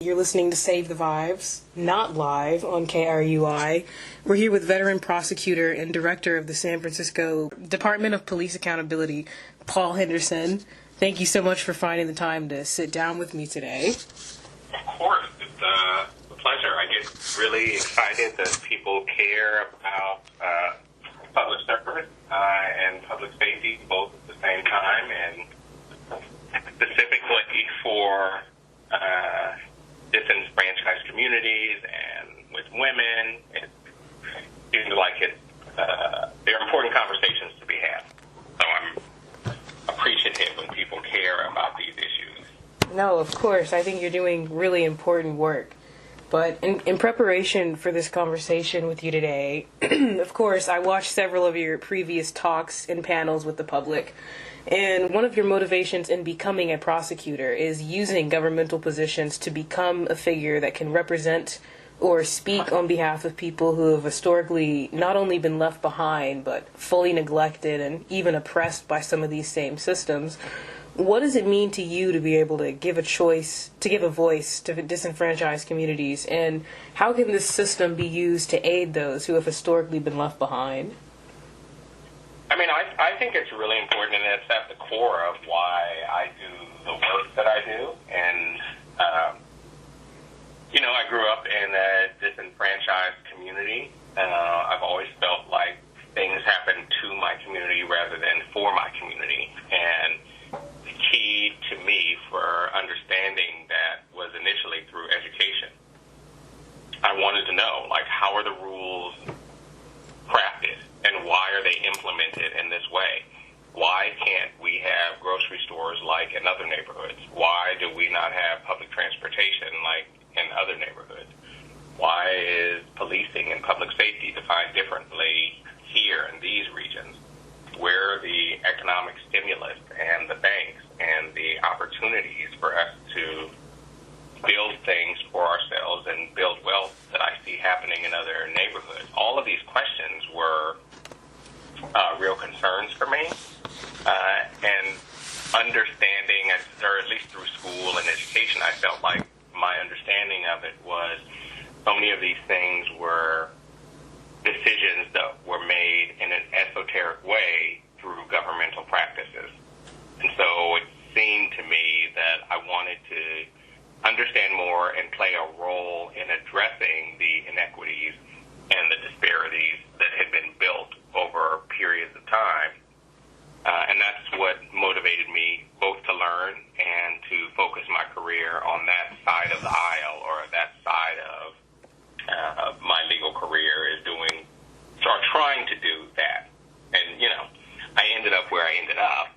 You're listening to Save the Vibes, not live on KRUI. We're here with veteran prosecutor and director of the San Francisco Department of Police Accountability, Paul Henderson. Thank you so much for finding the time to sit down with me today. Of course, it's a pleasure. I get really excited that people care about public service and public safety both at the same time, and specifically for disenfranchised communities and with women. It seems like they're important conversations to be had. So I'm appreciative when people care about these issues. No, of course. I think you're doing really important work. But in preparation for this conversation with you today, of course, I watched several of your previous talks and panels with the public. And one of your motivations in becoming a prosecutor is using governmental positions to become a figure that can represent or speak on behalf of people who have historically not only been left behind, but fully neglected and even oppressed by some of these same systems. What does it mean to you to be able to give a voice to disenfranchised communities, and how can this system be used to aid those who have historically been left behind? I think it's really important, and it's at the core of why I do the work that I do. And, I grew up in a disenfranchised community. I've always felt like things happen to my community rather than for my community. And the key to me for understanding that was initially through education. I wanted to know, how are the rules crafted and why are they implemented in this way? Why can't we have grocery stores like in other neighborhoods? Why do we not have public transportation like in other neighborhoods? Why is policing and public safety defined differently here in these regions? Where are the economic stimulus and the banks and the opportunities for us to build things for ourselves and build wealth that I see happening in other neighborhoods? All of these questions were real concerns for me, and understanding, or at least through school and education, I felt like my understanding of it was so many of these things were decisions that were made in an esoteric way through governmental practices. And so it seemed to me that I wanted to understand more and play a role in addressing the inequities and the disparities that had been built over periods of time. And that's what motivated me both to learn and to focus my career on that side of the aisle, or that side of my legal career is doing, or trying to do that. And, I ended up where I ended up,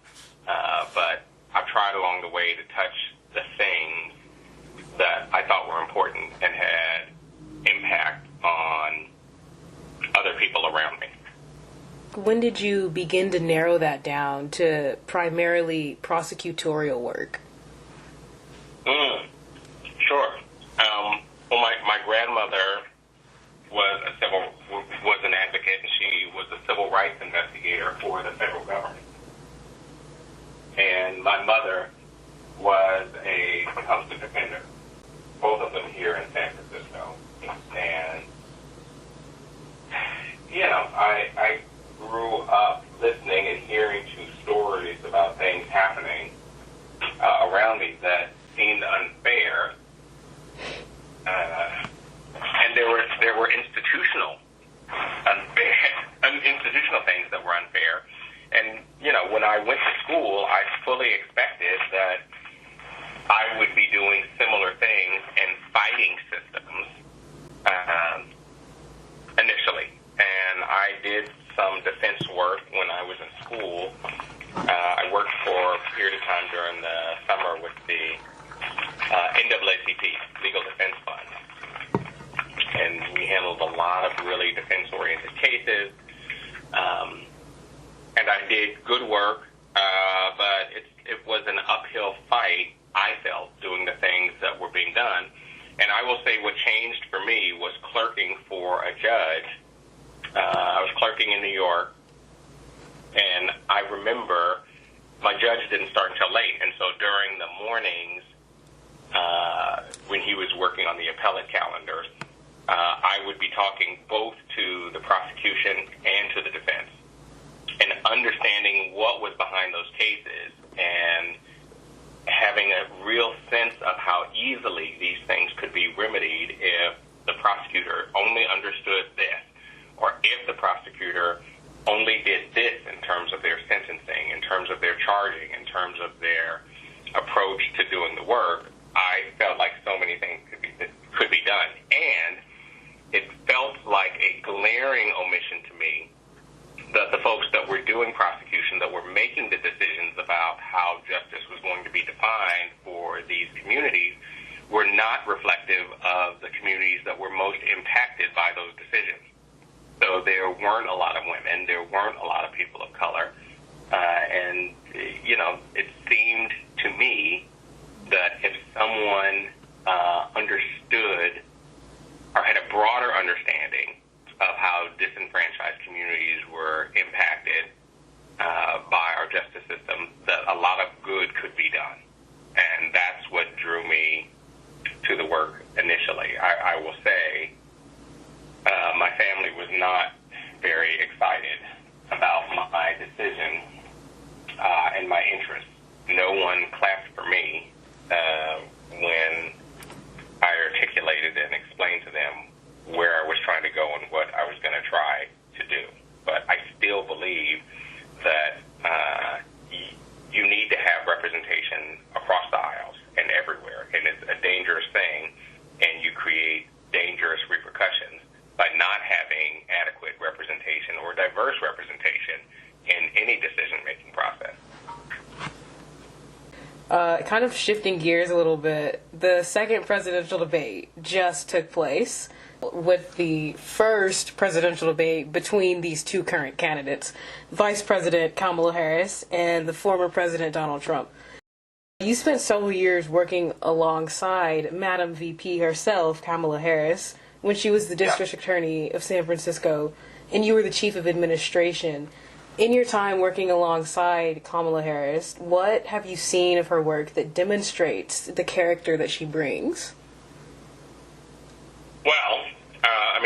but I've tried along the way to touch the things that I thought were important and had impact on other people around me. When did you begin to narrow that down to primarily prosecutorial work? Sure. My grandmother was an advocate, and she was a civil rights investigator for the federal government. And my mother was a public defender, both of them here in San Francisco. And, I grew up listening and hearing two stories about things happening around me that seemed unfair. And there were institutional things that were unfair. And, when I went to school, I fully expected that I would be doing similar things and fighting systems initially. And I did some defense work when I was in school. I worked for a period of time during the summer with the NAACP, Legal Defense Fund. And we handled a lot of really defense-oriented cases. And I did good work, but it was an uphill fight, I felt, doing the things that were being done. And I will say what changed for me was clerking for a judge. I was clerking in New York, and I remember my judge didn't start until late. And so during the mornings, when he was working on the appellate calendars, I would be talking both to the prosecution and to the defense, and understanding what was behind those cases and having a real sense of how easily these things could be remedied if the prosecutor only understood this, or if the prosecutor only did this in terms of their sentencing, in terms of their charging, in terms of their approach to doing the work. I felt like so many things could be done. And it felt like a glaring omission to me that the folks that were doing prosecution, that were making the decisions about how justice was going to be defined for these communities, were not reflective of the communities that were most impacted by those decisions. So there weren't a lot of women, there weren't a lot of people of color, and, it seemed to me that if someone understood or had a broader understanding of how disenfranchised communities were impacted by our justice system, that a lot of good could be done. And that's what drew me to the work initially. I will say my family was not very excited about my decision and my interest. No one clapped for me when I articulated and explained to them where I was trying to go and what I was going to try to do. But I still believe that you need to have representation across the aisles and everywhere. And it's a dangerous thing, and you create dangerous repercussions by not having adequate representation or diverse representation in any decision-making process. Kind of shifting gears a little bit, the second presidential debate just took place, with the first presidential debate between these two current candidates, Vice President Kamala Harris and the former President Donald Trump. You spent several years working alongside Madam VP herself, Kamala Harris, when she was the District Attorney of San Francisco, and you were the Chief of Administration. In your time working alongside Kamala Harris, what have you seen of her work that demonstrates the character that she brings? Well,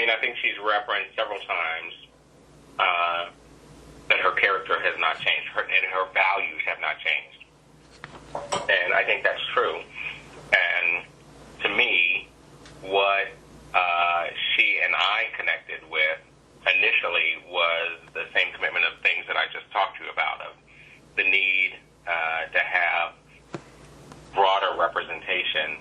I think she's referenced several times that her character has not changed, and her values have not changed. And I think that's true. And to me, what she and I connected with initially was the same commitment of things that I just talked to you about, of the need to have broader representation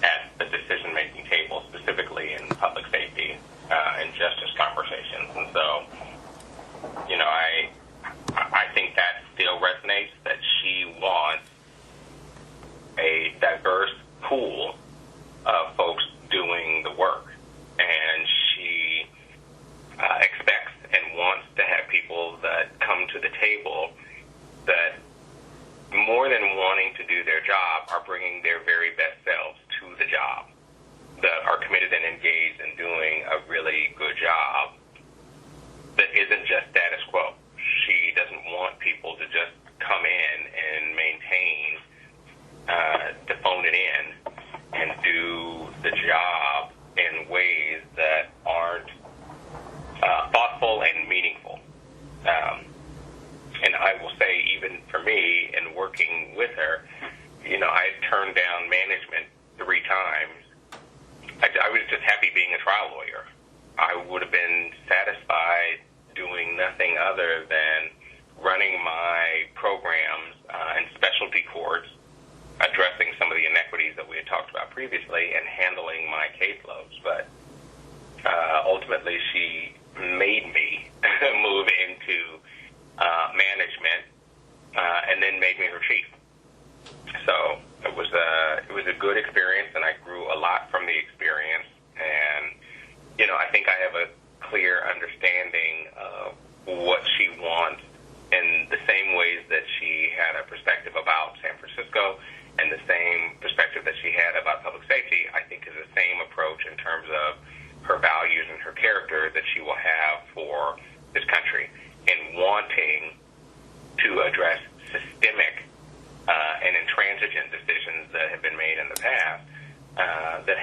at the decision-making table, specifically in public safety and justice conversations. And so, I think that still resonates, that she wants a diverse pool of folks doing the work. And she expects and wants to have people that come to the table that, more than wanting to do their job, are bringing their very best selves to the job, that are committed and engaged in doing a really good job that isn't just status quo. She doesn't want people to just come in and maintain, to phone it in and do the job in ways that aren't thoughtful and meaningful. And I will say, even for me, in working with her, I turned down management 3 times. I was just happy being a trial lawyer. I would have been satisfied doing nothing other than running my programs in specialty courts, addressing some of the inequities that we had talked about previously, and handling my caseloads. But ultimately, she made me move into management, and then made me her chief. So it was a good experience, and I grew a lot from the experience. And I think I have a clear understanding of what she wants, in the same ways that she had a perspective about San Francisco, and the same perspective that she had about public safety. I think is the same approach in terms of her values and her character that she will have for this country, in wanting to address systemic and intransigent decisions that have been made in the past that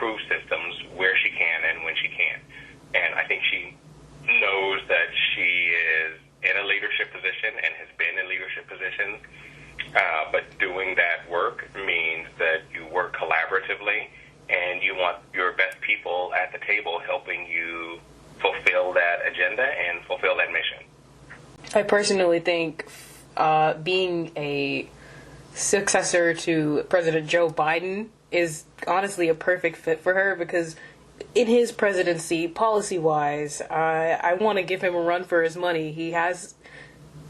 improve systems where she can and when she can. And I think she knows that she is in a leadership position and has been in leadership positions. But doing that work means that you work collaboratively and you want your best people at the table helping you fulfill that agenda and fulfill that mission. I personally think being a successor to President Joe Biden is honestly a perfect fit for her, because in his presidency, policy-wise, I want to give him a run for his money. He has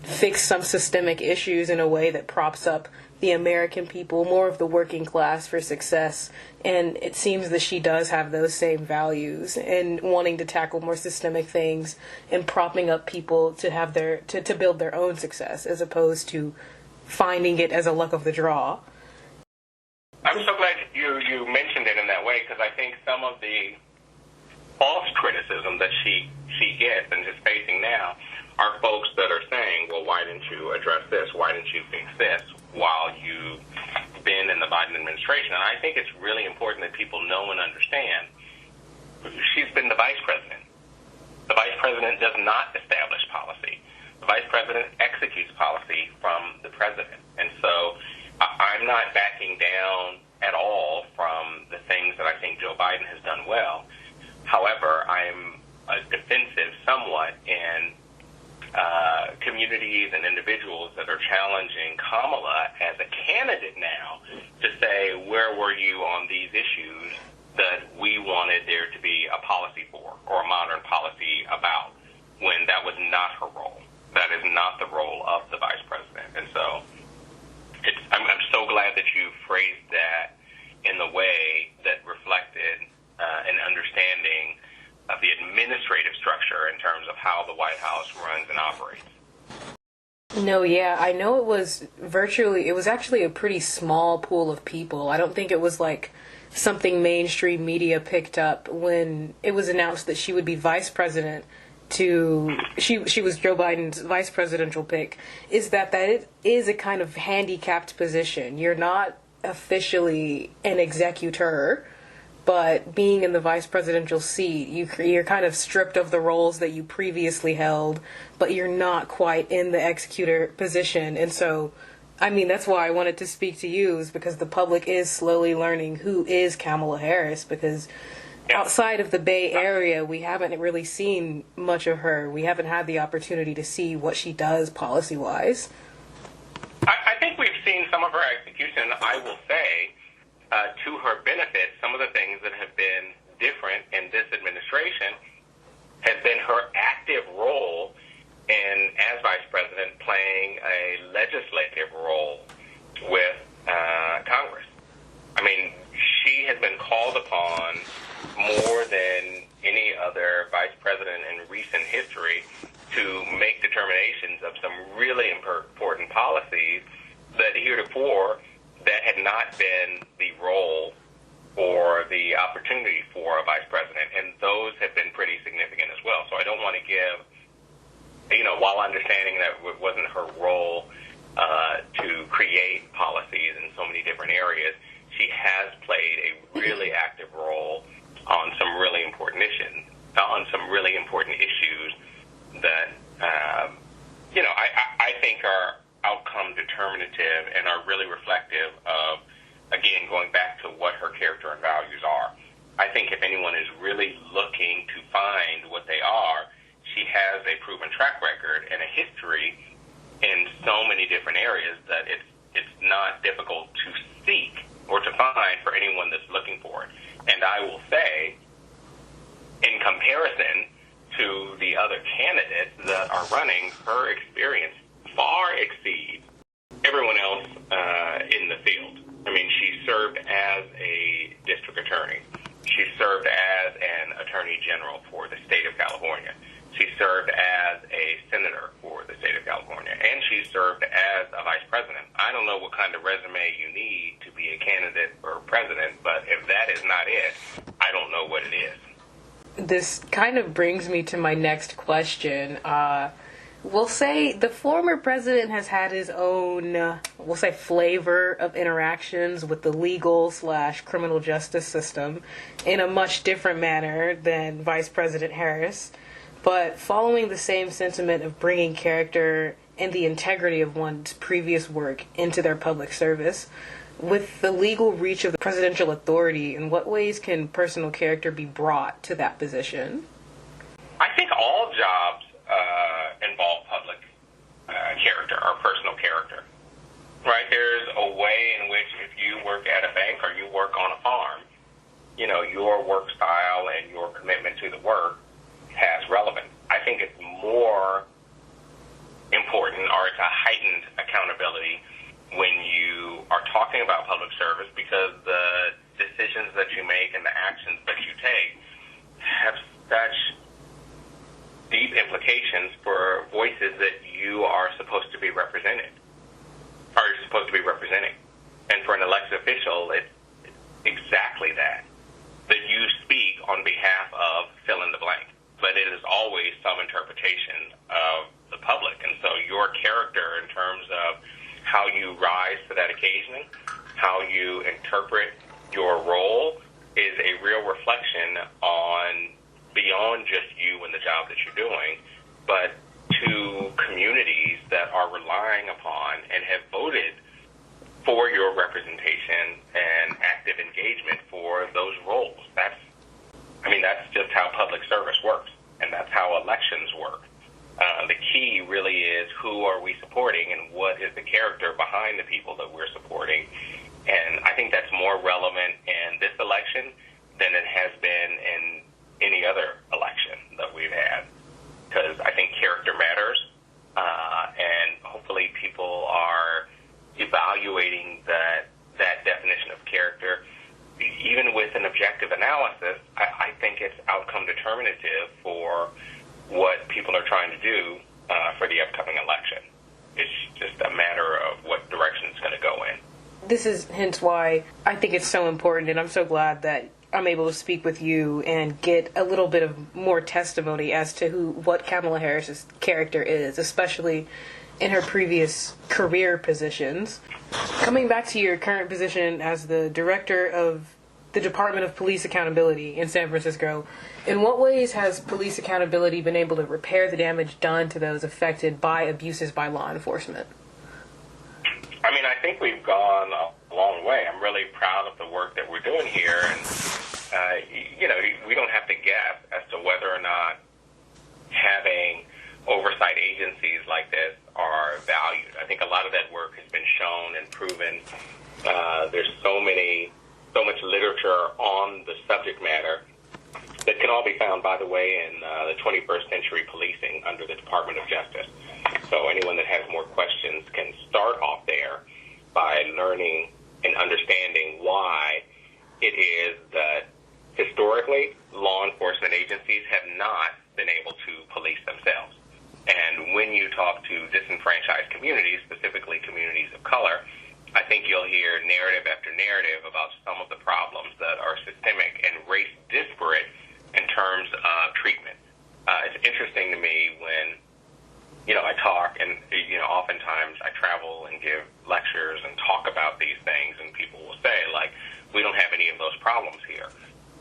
fixed some systemic issues in a way that props up the American people, more of the working class, for success. And it seems that she does have those same values and wanting to tackle more systemic things and propping up people to have to build their own success, as opposed to finding it as a luck of the draw. I'm so glad you mentioned it in that way, because I think some of the false criticism that she gets and is facing now are folks that are saying, well, why didn't you address this? Why didn't you fix this while you've been in the Biden administration? And I think it's really important that people know and understand she's been the vice president. The vice president does not establish policy. The vice president executes policy from the president. And so I'm not backing down at all from the things that I think Joe Biden has done well. However, I'm defensive somewhat in communities and individuals that are challenging Kamala as a candidate now to say, where were you on these issues that we wanted there to be a policy for, or a modern policy about, when that was not her role. That is not the role of the vice president. And so I'm so glad that you phrased that in the way that reflected an understanding of the administrative structure in terms of how the White House runs and operates. No, yeah, I know it was actually a pretty small pool of people. I don't think it was like something mainstream media picked up when it was announced that she would be vice president. She was Joe Biden's vice presidential pick, is that it is a kind of handicapped position. You're not officially an executor, but being in the vice presidential seat, you're kind of stripped of the roles that you previously held, but you're not quite in the executor position. And so, I mean, that's why I wanted to speak to you, is because the public is slowly learning who is Kamala Harris, because outside of the Bay Area, we haven't really seen much of her. We haven't had the opportunity to see what she does policy-wise. I think we've seen some of her execution. I will say, to her benefit, some of the things that have been different in this administration has been her active role in, as vice president, playing a legislative role with Congress. I mean, she has been called upon more than any other vice president in recent history to make determinations of some really important policies that heretofore that had not been the role or the opportunity for a vice president, and those have been pretty significant as well. So I don't want to give, while understanding that it wasn't her role to create policies in so many different areas, she has played a really active role on some really important issues that I think are outcome determinative and are really reflective of, again, going back to what her character and values are. I think if anyone is really looking to find what they are, she has a proven track record and a history in so many different areas that it's not difficult to seek or to find for anyone that's looking for it. And I will say, in comparison to the other candidates that are running, her experience far exceeds everyone else in the field. I mean, she served as a district attorney. She served as an attorney general for the state of California. She served as a senator for the state of California. And she served as a vice president. I don't know what kind of resume you need to be a candidate for president, but if that is not it, I don't know what it is. This kind of brings me to my next question. We'll say the former president has had his own, we'll say, flavor of interactions with the legal/criminal justice system in a much different manner than Vice President Harris. But following the same sentiment of bringing character and the integrity of one's previous work into their public service, with the legal reach of the presidential authority, in what ways can personal character be brought to that position? I think all jobs involve public character or personal character, right? There's a way in which if you work at a bank or you work on a farm, you know, your work style and your commitment to the work has relevance. I think it's more important, or it's a heightened accountability when you are talking about public service, because the decisions that you make and the actions that you take have such deep implications for voices that you are supposed to be representing. And for an elected official, it's exactly that you speak on behalf of fill in the blank. But it is always some interpretation of the public. And so your character in terms of how you rise to that occasion, how you interpret your role, is a real reflection on beyond just you and the job that you're doing, but to communities that are relying upon and have voted for your representation and active engagement for those roles. That's just how public service works, and that's how elections work. The key really is who are we supporting and what is the character behind the people that we're supporting. And I think that's more relevant in this election than it has been in any other election that we've had, because I think character matters, and hopefully people are evaluating that definition of character. Even with an objective analysis, I think it's outcome determinative for what people are trying to do for the upcoming election. It's just a matter of what direction it's going to go in. This is hence why I think it's so important, and I'm so glad that I'm able to speak with you and get a little bit of more testimony as to what Kamala Harris's character is, especially in her previous career positions. Coming back to your current position as the director of the Department of Police Accountability in San Francisco, in what ways has police accountability been able to repair the damage done to those affected by abuses by law enforcement? I mean, I think we've gone a long way. I'm really proud of the work that we're doing here, and we don't have to guess as to whether or not having oversight agencies like this are valued. I think a lot of that work has been shown and proven. There's so much literature on the subject matter that can all be found, by the way, in the 21st Century Policing under the Department of Justice. So anyone that has more questions can start off there by learning and understanding why it is that historically law enforcement agencies have not been able to police themselves. And when you talk to disenfranchised communities, specifically communities of color, I think you'll hear narrative after narrative about some of the problems that are systemic and race disparate in terms of treatment. It's interesting to me when, I talk, and, oftentimes I travel and give lectures and talk about these things, and people will say, like, we don't have any of those problems here.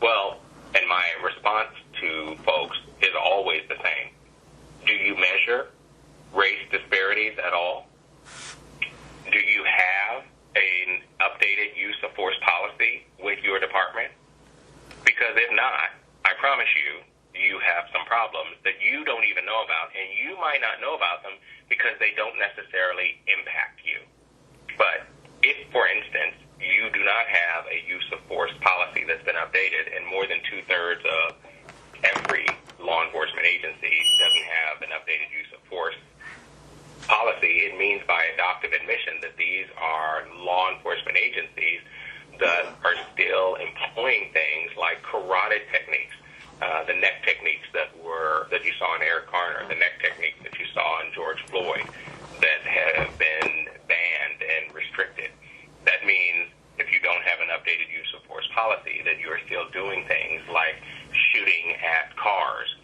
Well, and my response to folks is always the same. Do you measure race disparities at all? Do you have an updated use of force policy with your department? Because if not, I promise you, you have some problems that you don't even know about, and you might not know about them because they don't necessarily impact you. But if, for instance, you do not have a use of force policy that's been updated, and more than 2/3 of every law enforcement agency doesn't have an updated use of force policy, it means by adoptive admission that these are law enforcement agencies that are still employing things like carotid techniques, the neck techniques that you saw in Eric Garner, the neck techniques that you saw in George Floyd, that have been banned and restricted. That means if you don't have an updated use of force policy, that you are still doing things like shooting at cars,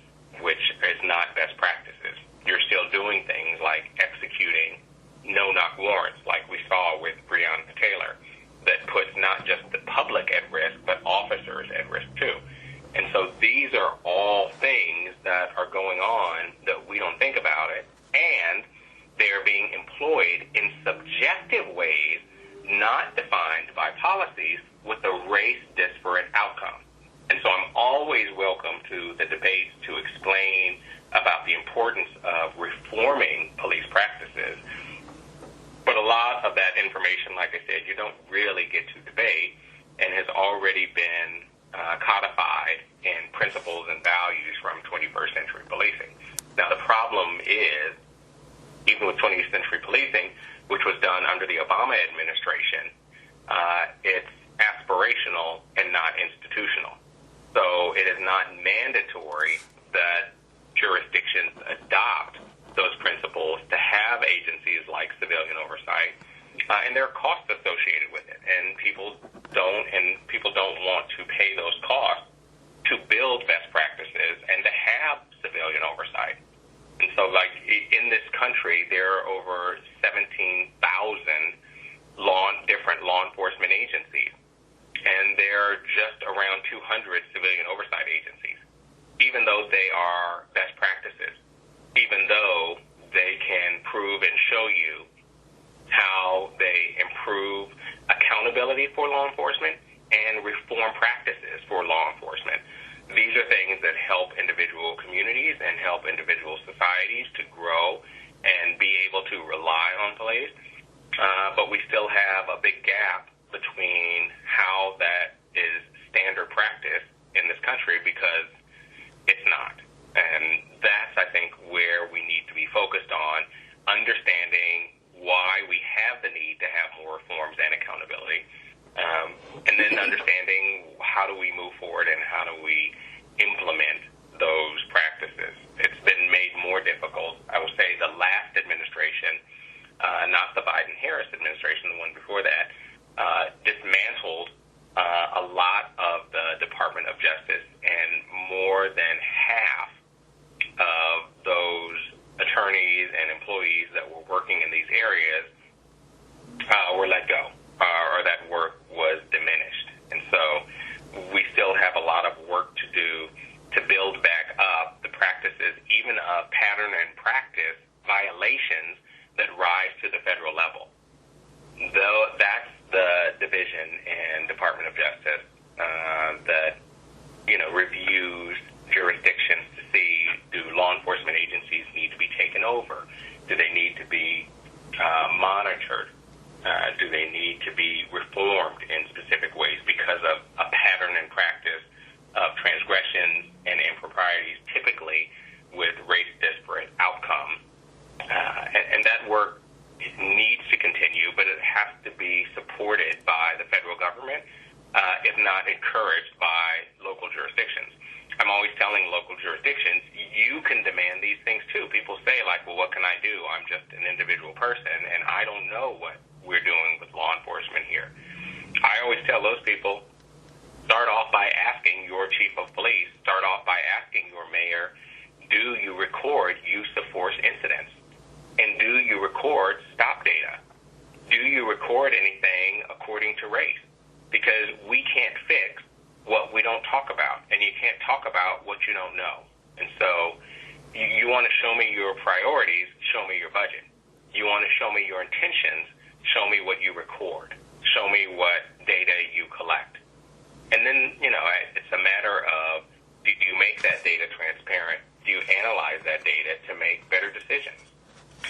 which is not best practices. You're still doing things effective ways not defined by policies with a race-disparate outcome. And so I'm always welcome to the debates to explain about the importance of reforming police practices. But a lot of that information, like I said, you don't really get to debate and has already been codified in principles and values from 21st century policing. Now, the problem is, even with 20th century policing, which was done under the Obama administration, it's aspirational and not institutional. So it is not mandatory that jurisdictions adopt those principles to have agencies like civilian oversight, and there are costs associated with it, and people don't want to pay those costs to build best practices and to have civilian oversight. And so, like, in this country, there are over 17,000 different law enforcement agencies, and there are just around 200 civilian oversight agencies, even though they are best practices, even though they can prove and show you how they improve accountability for law enforcement and reform practices for law enforcement. These are things that help individual communities and help individual societies to grow and be able to rely on police. But we still have a big gap between how that is standard practice in this country, because it's not. And that's, I think, where we need to be focused on understanding why we have the need to have more reforms and accountability, and then understanding how do we move forward and how do we implement those practices. It's been made more difficult. I will say the last administration, not the Biden-Harris administration, the one before that, dismantled a lot of the Department of Justice, and more than half of those attorneys and employees that were working in these areas were let go, or that work was diminished. And so we still have a lot of work to do to build back up the practices, even of pattern and practice violations that rise to the federal level. Though that's the division in Department of Justice that, reviews jurisdictions to see, do law enforcement agencies need to be taken over? Do they need to be monitored? Do they need to be reformed in specific ways because of a pattern and practice of transgressions and improprieties, typically with race-disparate outcomes? And that work needs to continue, but it has to be supported by the federal government, if not encouraged by local jurisdictions. I'm always telling local jurisdictions, you can demand these things too. People say, like, well, what can I do? I'm just an individual person, and I don't know what we're doing with law enforcement here. I always tell those people, start off by asking your chief of police, start off by asking your mayor, do you record use of force incidents? And do you record stop data? Do you record anything according to race? Because we can't fix what we don't talk about, and you can't talk about what you don't know. And so you want to show me your priorities, show me your budget. You want to show me your intentions, show me what you record. Show me what data you collect. And then, it's a matter of, do you make that data transparent? Do you analyze that data to make better decisions?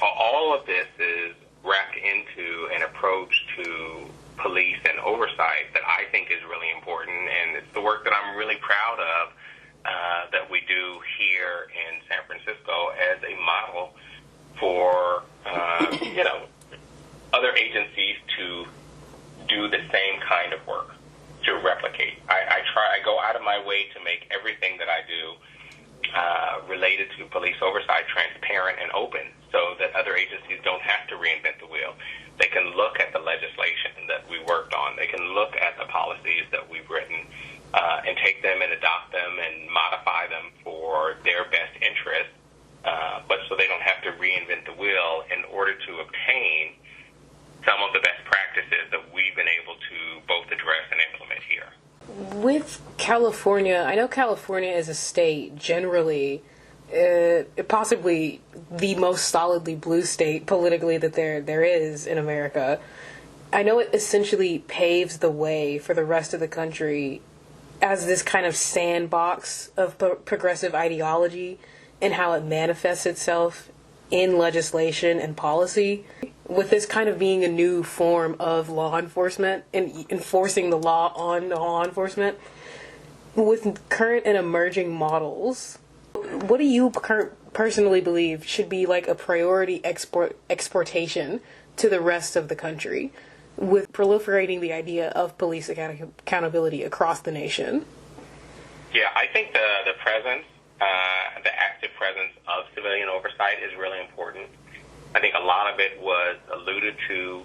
All of this is wrapped into an approach to police and oversight that I think is really important, and it's the work that I'm really proud of that we do here in San Francisco as a model for, other agencies to do the same kind of work, to replicate. I go out of my way to make everything that I do related to police oversight transparent and open, so that other agencies don't have to reinvent the wheel. They can look at the legislation that we worked on. They can look at the policies that we've written and take them and adopt them and modify them for their best interest, but so they don't have to reinvent the wheel in order to obtain some of the best practices that we've been able to both address and implement here. With California, I know California as a state generally, possibly the most solidly blue state politically that there is in America, I know it essentially paves the way for the rest of the country as this kind of sandbox of progressive ideology and how it manifests itself in legislation and policy, with this kind of being a new form of law enforcement and enforcing the law on law enforcement. With current and emerging models, what do you personally believe should be like a priority exportation to the rest of the country, with proliferating the idea of police accountability across the nation? Yeah, I think the presence, the active presence of civilian oversight is really important. I think a lot of it was alluded to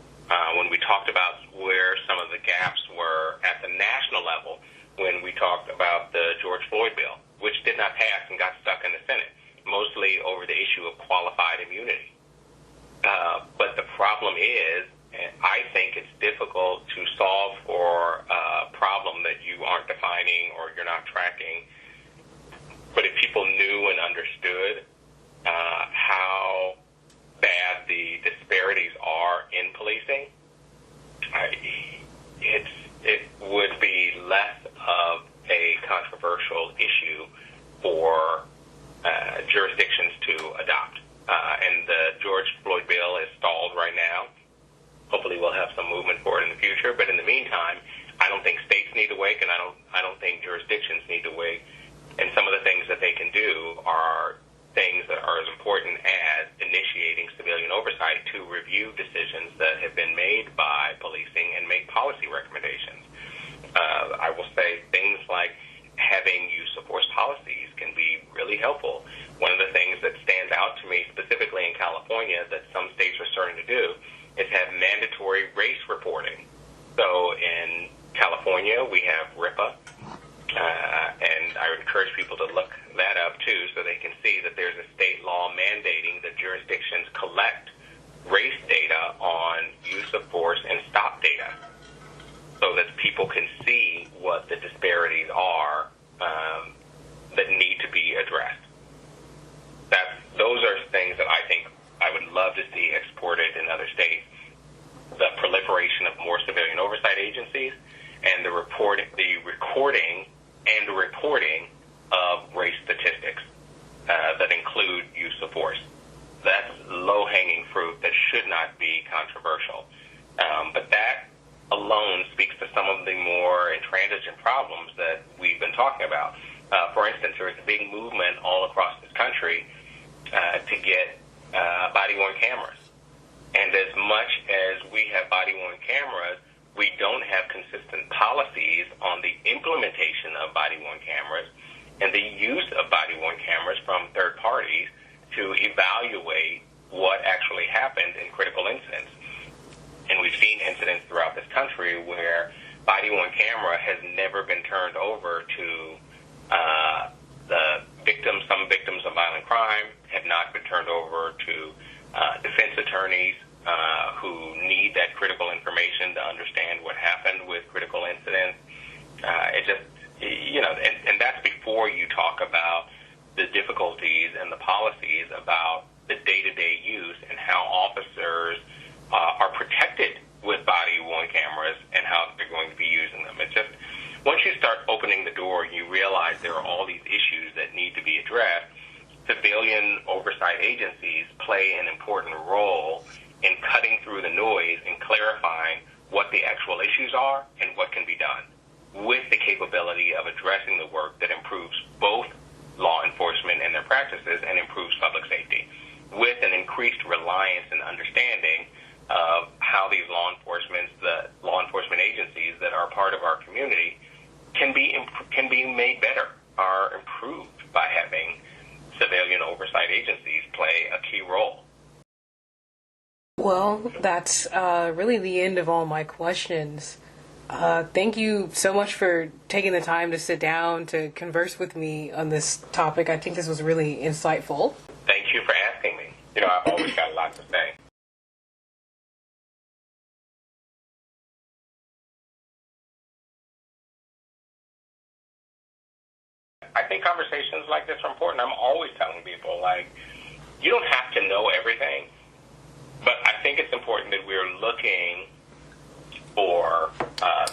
when we talked about where some of the gaps were at the national level, when we talked about the George Floyd bill, which did not pass and got stuck in the Senate, mostly over the issue of qualified immunity. But the problem is, I think it's difficult to solve for a problem that you aren't defining or you're not tracking. But if people knew and understood how bad the disparities are in policing, it would be less of a controversial issue for jurisdictions to adopt. And the George Floyd bill is stalled right now. Hopefully we'll have some movement for it in the future. But in the meantime, I don't think states need to wake, and I don't think jurisdictions need to wake. And some of the things that they can do are things that are as important as initiating civilian oversight to review decisions that have been made by policing and make policy recommendations. I will say things like having use of force policies can be really helpful. One of the things that stands out to me, specifically in California, that some states are starting to do is have mandatory race reporting. So in California, we have RIPA, and I would encourage people to look that up too, so they can see that there's a state law mandating that jurisdictions collect race data on use of force and stop data, so that people can see what the disparities are that need to be addressed. Those are things that I think I would love to see exported in other states. The proliferation of more civilian oversight agencies and the recording and reporting of race statistics that include use of force. That's low-hanging fruit that should not be controversial. But that alone speaks to some of the more intransigent problems that we've been talking about. For instance, there is a big movement all across this country to get body-worn cameras. And as much as we have body-worn cameras, we don't have consistent policies on the implementation of body-worn cameras and the use of body-worn cameras from third parties to evaluate what actually happened in critical incidents. And we've seen incidents throughout this country where body-worn camera has never been turned over to the victims. Some victims of violent crime have not been turned over to defense attorneys who need that critical information to understand what happened with critical incidents. And that's before you talk about the difficulties and the policies about the day-to-day use and how officers are protected with body-worn cameras and how they're going to be using them. It's just, once you start opening the door, you realize there are all these issues that need to be addressed. Civilian oversight agencies play an important role in cutting through the noise and clarifying what the actual issues are and what can be done, with the capability of addressing the work that improves both law enforcement and their practices and improves public safety, with an increased reliance and understanding of how these law enforcement agencies that are part of our community can be made better, are improved by having civilian oversight agencies play a key role. Well, that's really the end of all my questions. Thank you so much for taking the time to sit down to converse with me on this topic. I think this was really insightful. Thank you for asking me. I've always got a lot to say. I think conversations like this are important. I'm always telling people, you don't have to know everything, but I think it's important that we're looking for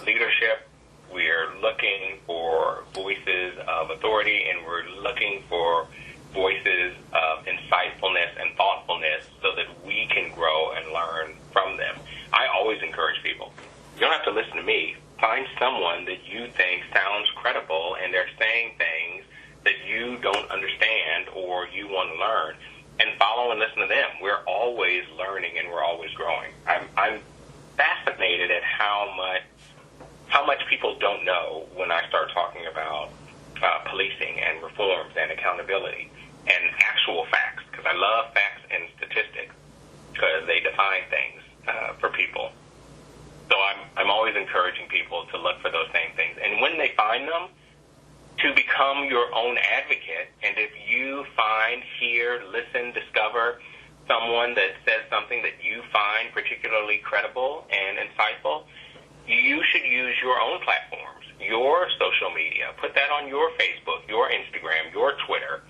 leadership. We're looking for voices of authority, and we're looking for voices of insightfulness and thoughtfulness so that we can grow and learn from them. I always encourage people, you don't have to listen to me. Find someone that you think sounds credible and they're saying things that you don't understand or you want to learn, and follow and listen to them. We're always learning and we're always growing. I'm fascinated at how much people don't know when I start talking about policing and reforms and accountability and actual facts, because I love facts and statistics because they define things for people. So I'm always encouraging people to look for those same things, and when they find them, to become your own advocate. And if you find, hear, listen, discover someone that says something that you find particularly credible and insightful, you should use your own platforms, your social media. Put that on your Facebook, your Instagram, your Twitter.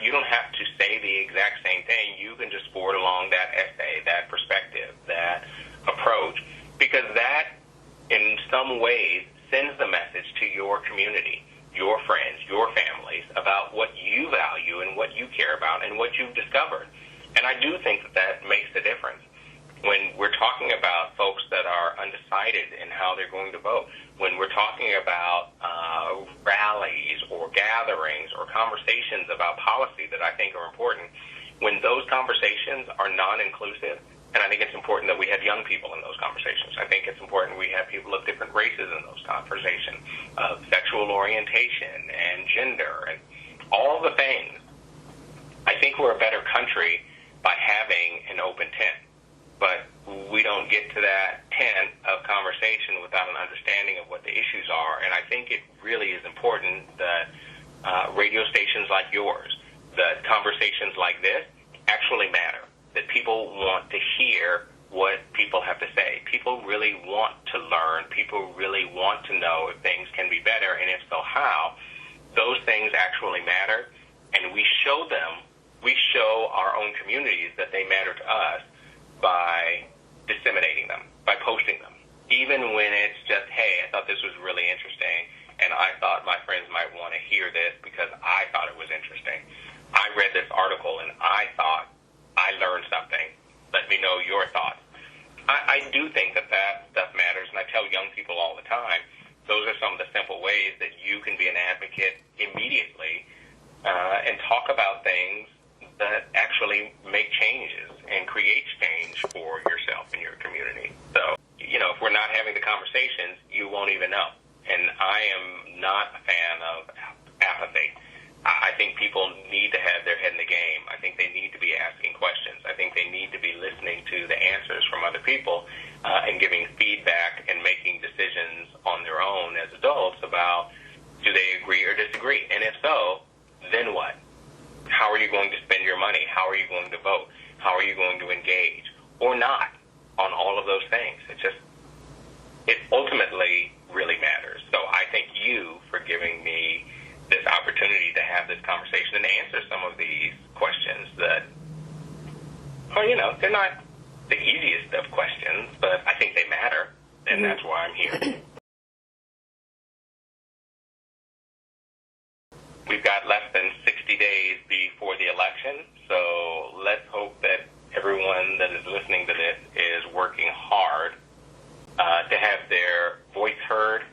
You don't have to say the exact same thing. You can just forward along that essay, that perspective, that approach, because that, in some ways, sends the message to your community, your friends, your families, about what you value and what you care about and what you've discovered. And I do think that makes a difference. When we're talking about folks that are undecided in how they're going to vote, when we're talking about rallies or gatherings or conversations about policy that I think are important, when those conversations are non-inclusive, and I think it's important that we have young people in those conversations. I think it's important we have people of different races in those conversations, of sexual orientation and gender and all the things. I think we're a better country by having an open tent. But we don't get to that tent of conversation without an understanding of what the issues are. And I think it really is important that radio stations like yours, that conversations like this actually matter, that people want to hear what people have to say. People really want to learn. People really want to know if things can be better, and if so, how. Those things actually matter, and we show our own communities that they matter to us by disseminating them, by posting them. Even when it's just, hey, I thought this was really interesting, and I thought my friends might want to hear this because I thought it was interesting. I read this article, and I thought I learned something. Let me know your thoughts. I do think that stuff matters, and I tell young people all the time, those are some of the simple ways that you can be an advocate immediately and talk about things that actually make changes and create change for yourself and your community. So, if we're not having the conversations, you won't even know. And I am not a fan of apathy. I think people need to have their head in the game. I think they need to be asking questions. I think they need to be listening to the answers from other people and giving feedback and making decisions on their own as adults about, do they agree or disagree? And if so, then what? How are you going to spend your money? How are you going to vote? How are you going to engage? Or not on all of those things. It ultimately really matters. So I thank you for giving me this opportunity to have this conversation and answer some of these questions that are, they're not the easiest of questions, but I think they matter, and that's why I'm here. We've got less than 60 days before the election, so let's hope that everyone that is listening to this is working hard to have their voice heard